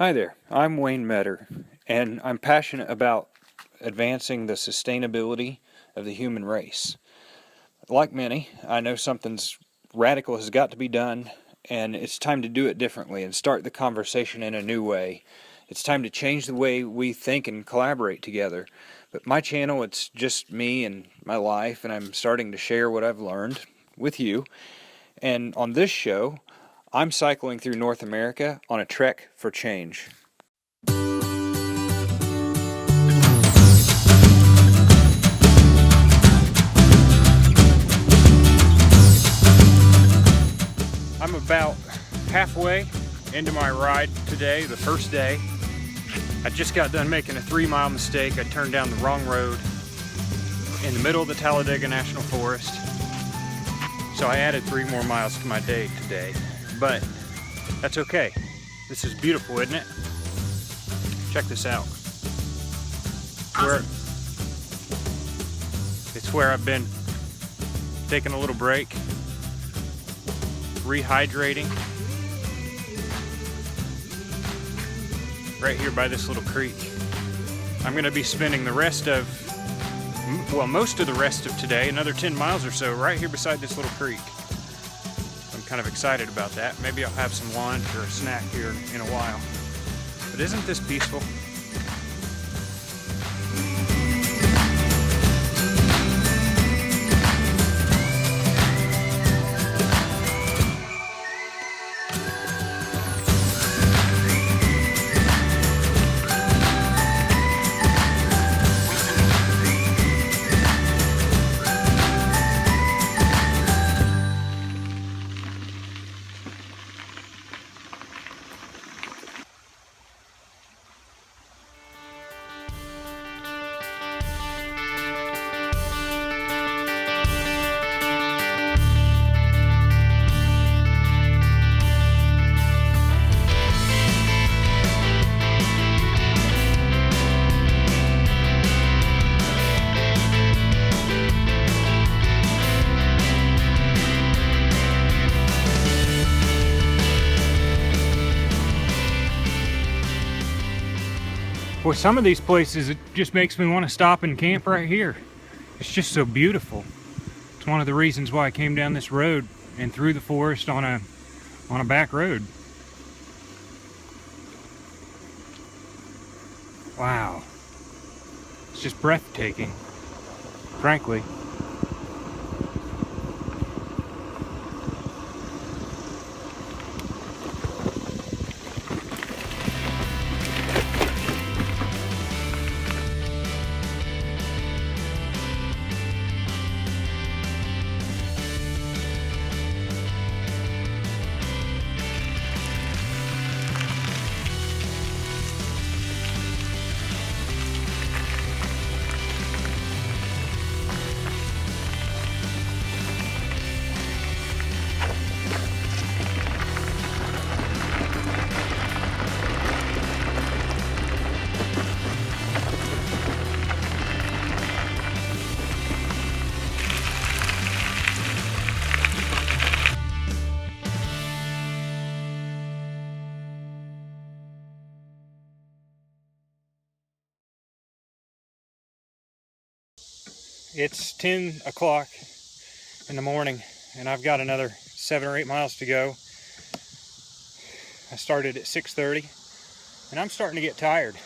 Hi there, I'm Wayne Metter, and I'm passionate about advancing the sustainability of the human race. Like many, I know something's radical has got to be done, and it's time to do it differently and start the conversation in a new way. It's time to change the way we think and collaborate together. But my channel, it's just me and my life, and I'm starting to share what I've learned with you. And on this show, I'm cycling through North America on a trek for change. I'm about halfway into my ride today, the first day. I just got done making a 3-mile mistake. I turned down the wrong road in the middle of the Talladega National Forest. So I added 3 more miles to my day today, but that's okay. This is beautiful, isn't it? Check this out. It's where I've been taking a little break, rehydrating, right here by this little creek. I'm going to be spending the rest of, well, most of the rest of today, another 10 miles or so, right here beside this little creek. I'm kind of excited about that. Maybe I'll have some lunch or a snack here in a while. But isn't this peaceful? Boy, some of these places, it just makes me want to stop and camp right here. It's just so beautiful. It's one of the reasons why I came down this road and through the forest on a back road. Wow. It's just breathtaking, frankly. It's 10 o'clock in the morning and I've got another 7 or 8 miles to go. I started at 6:30 and I'm starting to get tired.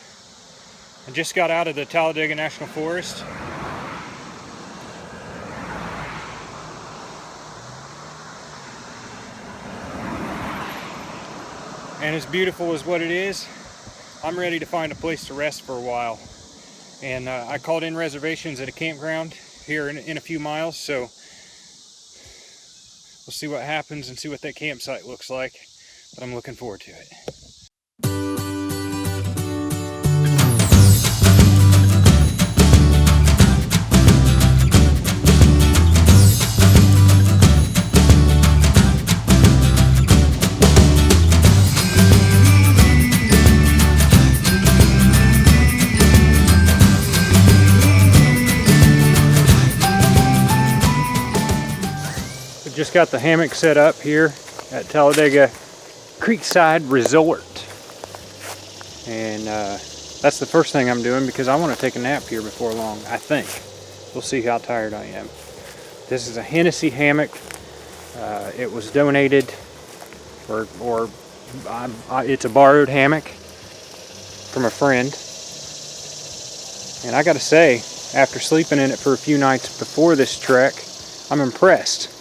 I just got out of the Talladega National Forest. And as beautiful as what it is, I'm ready to find a place to rest for a while. And I called in reservations at a campground here in a few miles, so we'll see what happens and see what that campsite looks like. But I'm looking forward to it. Just got the hammock set up here at Talladega Creekside Resort. And that's the first thing I'm doing because I want to take a nap here before long, I think. We'll see how tired I am. This is a Hennessy hammock. It was donated, it's a borrowed hammock from a friend. And I gotta say, after sleeping in it for a few nights before this trek, I'm impressed.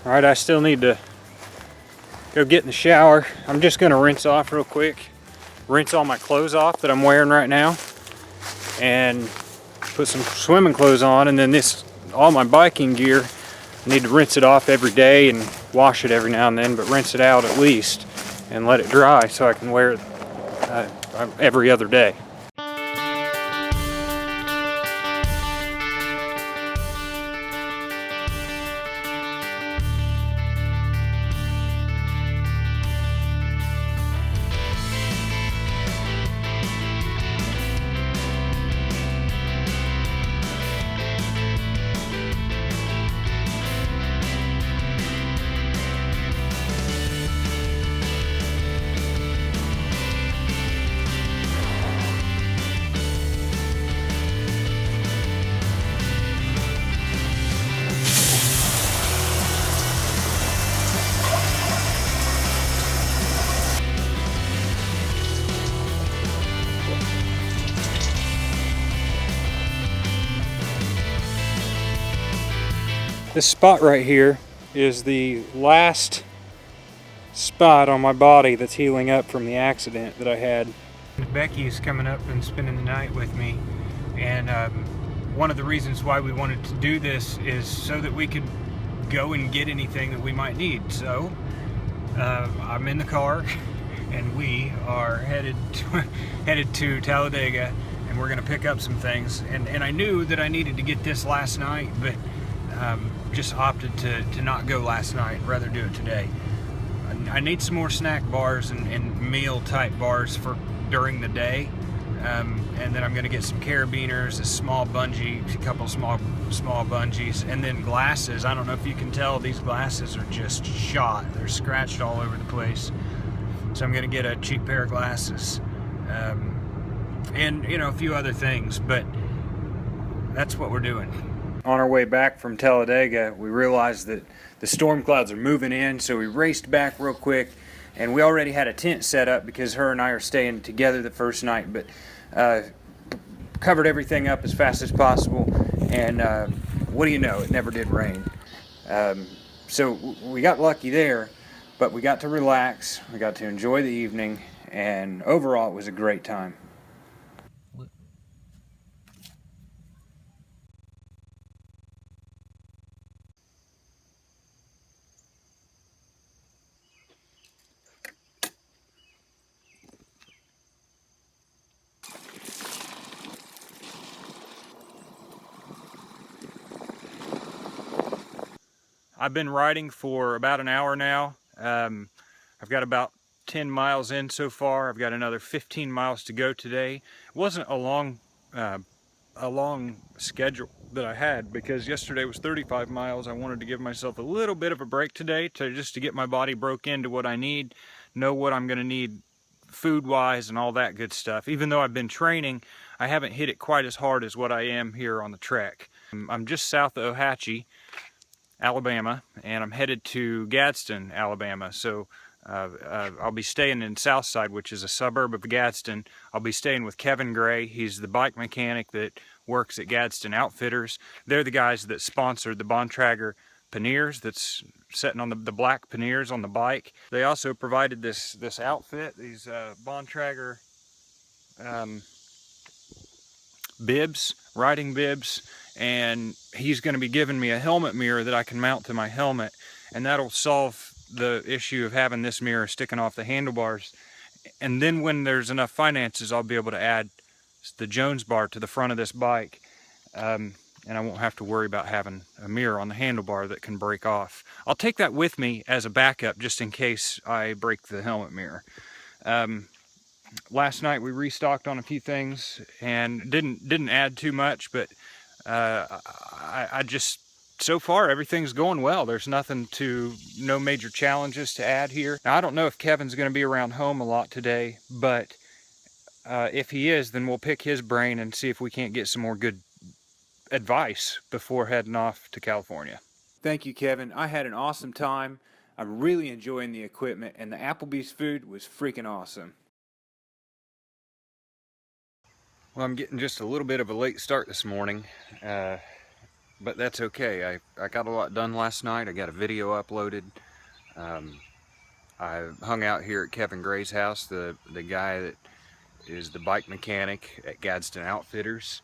Alright, I still need to go get in the shower. I'm just going to rinse off real quick. Rinse all my clothes off that I'm wearing right now. And put some swimming clothes on. And then all my biking gear, I need to rinse it off every day and wash it every now and then. But rinse it out at least and let it dry so I can wear it every other day. This spot right here is the last spot on my body that's healing up from the accident that I had. Becky's coming up and spending the night with me, and one of the reasons why we wanted to do this is so that we could go and get anything that we might need. So I'm in the car and we are headed to Talladega, and we're gonna pick up some things, and I knew that I needed to get this last night, but just opted to not go last night, rather do it today. I need some more snack bars and meal type bars for during the day, and then I'm going to get some carabiners, a small bungee, a couple small bungees, and then glasses. I don't know if you can tell, these glasses are just shot. They're scratched all over the place. So I'm going to get a cheap pair of glasses, and a few other things, but that's what we're doing. On our way back from Talladega, we realized that the storm clouds are moving in, so we raced back real quick, and we already had a tent set up because her and I are staying together the first night, but covered everything up as fast as possible, and what do you know, it never did rain. So we got lucky there, but we got to relax, we got to enjoy the evening, and overall it was a great time. I've been riding for about an hour now. I've got about 10 miles in so far. I've got another 15 miles to go today. It wasn't a long schedule that I had because yesterday was 35 miles. I wanted to give myself a little bit of a break today just to get my body broke into what I need, know what I'm going to need food-wise and all that good stuff. Even though I've been training, I haven't hit it quite as hard as what I am here on the trek. I'm just south of Ohatchee, Alabama, and I'm headed to Gadsden, Alabama. So I'll be staying in Southside, which is a suburb of Gadsden. I'll be staying with Kevin Gray. He's the bike mechanic that works at Gadsden Outfitters. They're the guys that sponsored the Bontrager panniers that's sitting on the black panniers on the bike. They also provided this outfit, these Bontrager bibs, riding bibs, and he's going to be giving me a helmet mirror that I can mount to my helmet, and that'll solve the issue of having this mirror sticking off the handlebars. And then when there's enough finances, I'll be able to add the Jones bar to the front of this bike, and and I won't have to worry about having a mirror on the handlebar that can break off. I'll take that with me as a backup just in case I break the helmet mirror. Last night we restocked on a few things and didn't add too much, but I just, so far everything's going well. There's no major challenges to add here. Now, I don't know if Kevin's going to be around home a lot today, but if he is, then we'll pick his brain and see if we can't get some more good advice before heading off to California. Thank you, Kevin. I had an awesome time. I'm really enjoying the equipment, and the Applebee's food was freaking awesome. Well, I'm getting just a little bit of a late start this morning, but that's okay. I got a lot done last night. I got a video uploaded. I hung out here at Kevin Gray's house, the guy that is the bike mechanic at Gadsden Outfitters,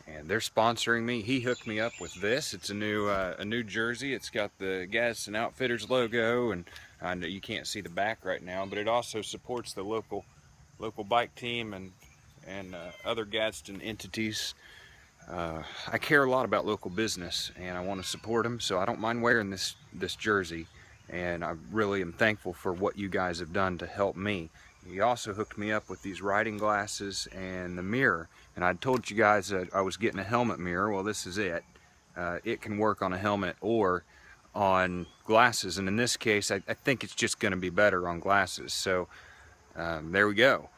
and they're sponsoring me. He hooked me up with this. It's a new jersey. It's got the Gadsden Outfitters logo, and I know you can't see the back right now, but it also supports the local bike team and other Gadsden entities. I care a lot about local business, and I want to support them, so I don't mind wearing this jersey, and I really am thankful for what you guys have done to help me. He also hooked me up with these riding glasses and the mirror, and I told you guys that I was getting a helmet mirror. Well, this is it. It can work on a helmet or on glasses, and in this case I think it's just going to be better on glasses, so there we go.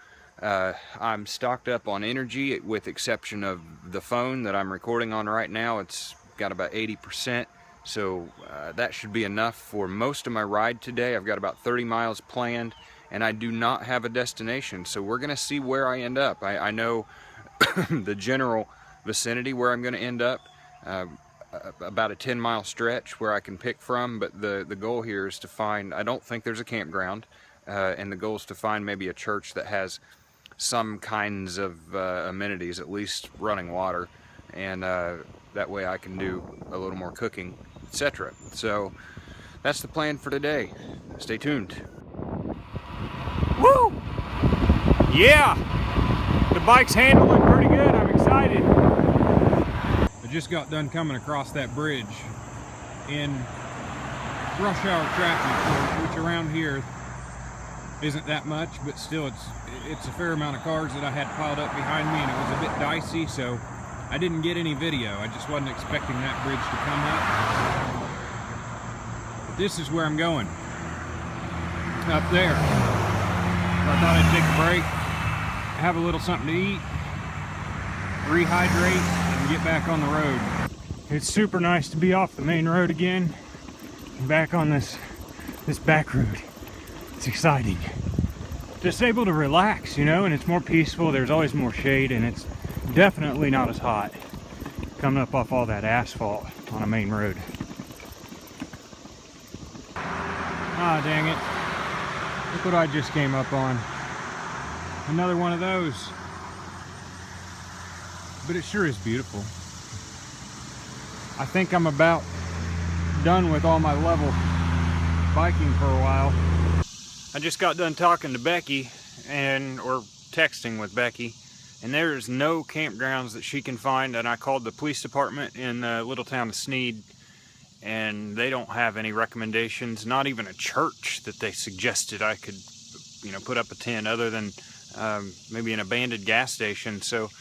I'm stocked up on energy with exception of the phone that I'm recording on right now. It's got about 80%, so that should be enough for most of my ride today. I've got about 30 miles planned, and I do not have a destination, so we're gonna see where I end up. I know the general vicinity where I'm gonna end up, about a 10-mile stretch where I can pick from, but the goal here is to find, I don't think there's a campground, and the goal is to find maybe a church that has some kinds of amenities, at least running water, and that way I can do a little more cooking, etc. So that's the plan for today. Stay tuned. Woo! Yeah! The bike's handling pretty good. I'm excited. I just got done coming across that bridge in rush hour traffic, which around here isn't that much, but still it's a fair amount of cars that I had piled up behind me, and it was a bit dicey, so I didn't get any video. I just wasn't expecting that bridge to come up. But this is where I'm going. Up there. So I thought I'd take a break, have a little something to eat, rehydrate, and get back on the road. It's super nice to be off the main road again and back on this back road. It's exciting. Just able to relax, you know, and it's more peaceful. There's always more shade, and it's definitely not as hot coming up off all that asphalt on a main road. Ah, dang it. Look what I just came up on. Another one of those. But it sure is beautiful. I think I'm about done with all my level biking for a while. I just got done talking to Becky or texting with Becky, and there's no campgrounds that she can find, and I called the police department in the little town of Sneed, and they don't have any recommendations, not even a church that they suggested I could, you know, put up a tent other than maybe an abandoned gas station. So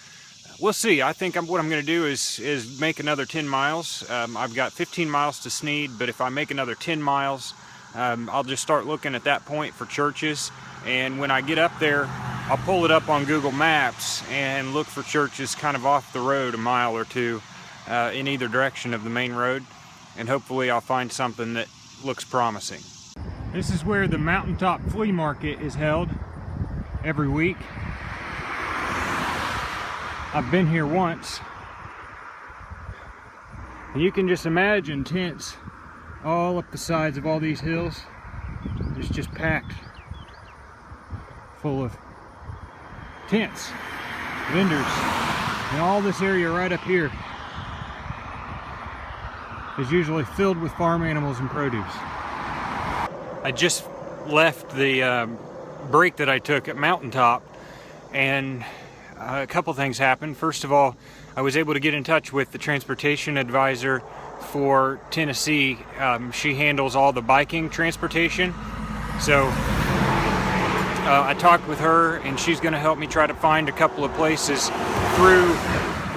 we'll see. I think what I'm going to do is make another 10 miles. I've got 15 miles to Sneed, but if I make another 10 miles, I'll just start looking at that point for churches, and when I get up there, I'll pull it up on Google Maps and look for churches kind of off the road a mile or two in either direction of the main road, and hopefully I'll find something that looks promising. This is where the Mountaintop Flea Market is held every week. I've been here once. You can just imagine tents all up the sides of all these hills. It's just packed full of tents, vendors, and all this area right up here is usually filled with farm animals and produce. I just left the break that I took at Mountaintop, and a couple things happened. First of all, I was able to get in touch with the transportation advisor for Tennessee. She handles all the biking transportation. So I talked with her, and she's going to help me try to find a couple of places through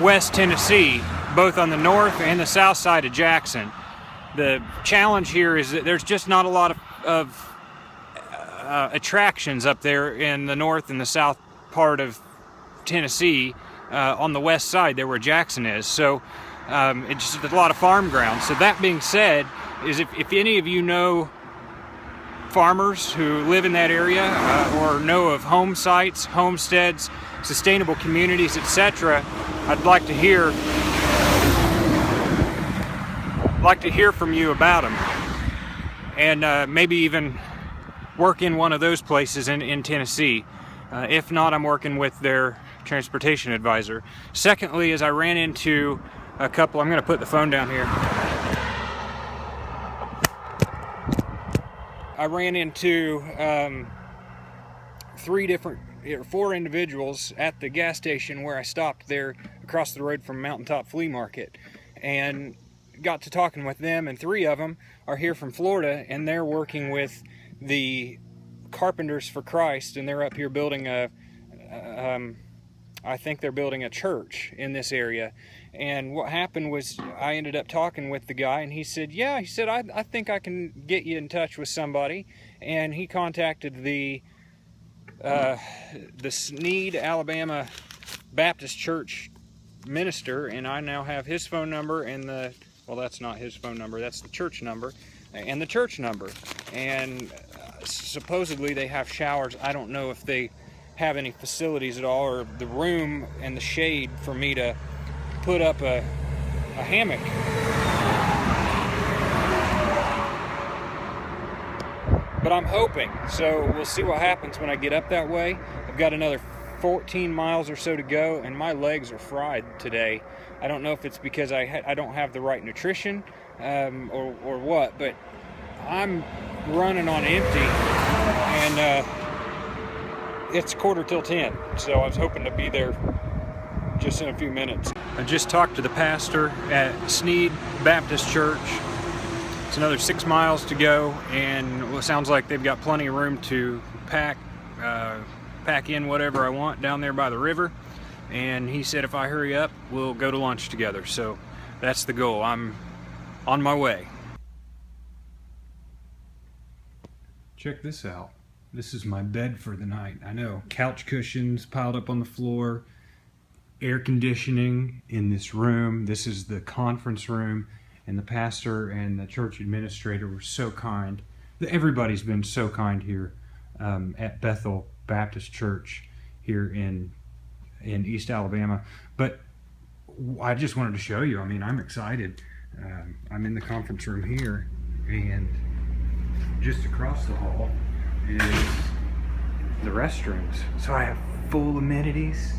West Tennessee, both on the north and the south side of Jackson. The challenge here is that there's just not a lot of attractions up there in the north and the south part of Tennessee, on the west side there where Jackson is. So it's just a lot of farm ground. So that being said, is if any of you know farmers who live in that area, or know of home sites, homesteads, sustainable communities, etc., I'd like to hear from you about them, and maybe even work in one of those places in Tennessee. If not, I'm working with their transportation advisor. Secondly, as I ran into a couple, I'm going to put the phone down here. I ran into 4 individuals at the gas station where I stopped there across the road from Mountaintop Flea Market, and got to talking with them, and 3 of them are here from Florida, and they're working with the Carpenters for Christ, and they're up here building I think they're building a church in this area. And what happened was I ended up talking with the guy, and he said, yeah, he said, I think I can get you in touch with somebody. And he contacted the Sneed, Alabama Baptist Church minister, and I now have his phone number and well, that's not his phone number, that's the church number, and the church number. And supposedly they have showers. I don't know if they have any facilities at all, or the room and the shade for me to put up a hammock. But I'm hoping, so we'll see what happens when I get up that way. I've got another 14 miles or so to go, and my legs are fried today. I don't know if it's because I don't have the right nutrition, or what, but I'm running on empty, and it's 9:45, so I was hoping to be there just in a few minutes. I just talked to the pastor at Sneed Baptist Church. It's another 6 miles to go, and it sounds like they've got plenty of room to pack in whatever I want down there by the river. And he said if I hurry up, we'll go to lunch together. So that's the goal. I'm on my way. Check this out. This is my bed for the night. I know, couch cushions piled up on the floor, air conditioning in this room. This is the conference room, and the pastor and the church administrator were so kind. Everybody's been so kind here at Bethel Baptist Church here in East Alabama. But I just wanted to show you. I mean, I'm excited. I'm in the conference room here, and just across the hall is the restrooms. So I have full amenities,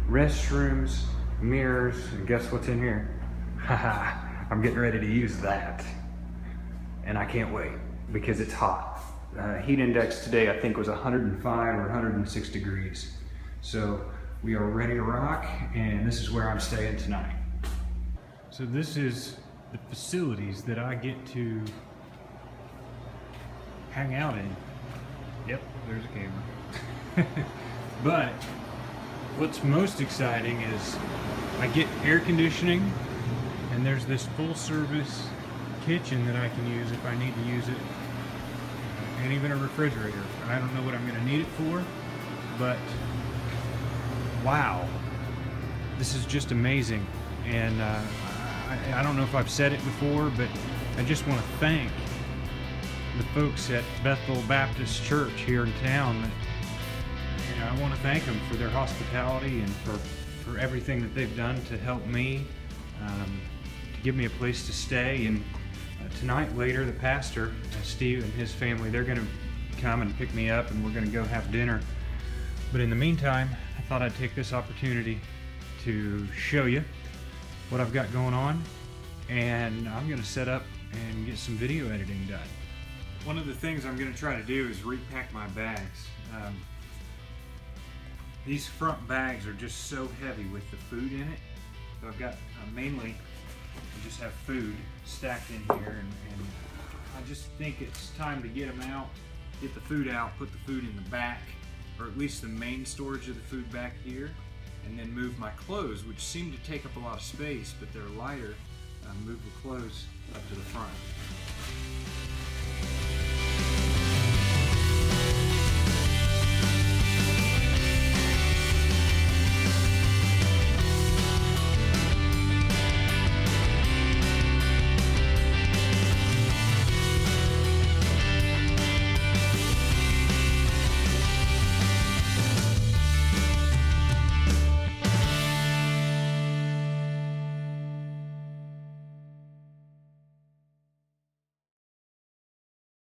restrooms, mirrors, and guess what's in here? Haha, I'm getting ready to use that. And I can't wait because it's hot. Heat index today I think was 105 or 106 degrees. So we are ready to rock, and this is where I'm staying tonight. So this is the facilities that I get to hang out in. Yep, there's a camera. But what's most exciting is I get air conditioning, and there's this full service kitchen that I can use if I need to use it, and even a refrigerator. I don't know what I'm going to need it for, but wow, this is just amazing. And I don't know if I've said it before, but I just want to thank the folks at Bethel Baptist Church here in town. I want to thank them for their hospitality and for everything that they've done to help me, to give me a place to stay. And tonight, later, the pastor, Steve, and his family, they're going to come and pick me up, and we're going to go have dinner. But in the meantime, I thought I'd take this opportunity to show you what I've got going on, and I'm going to set up and get some video editing done. One of the things I'm going to try to do is repack my bags. These front bags are just so heavy with the food in it. So I've got mainly, I just have food stacked in here, and I just think it's time to get them out, get the food out, put the food in the back, or at least the main storage of the food back here, and then move my clothes, which seem to take up a lot of space, but they're lighter, move the clothes up to the front.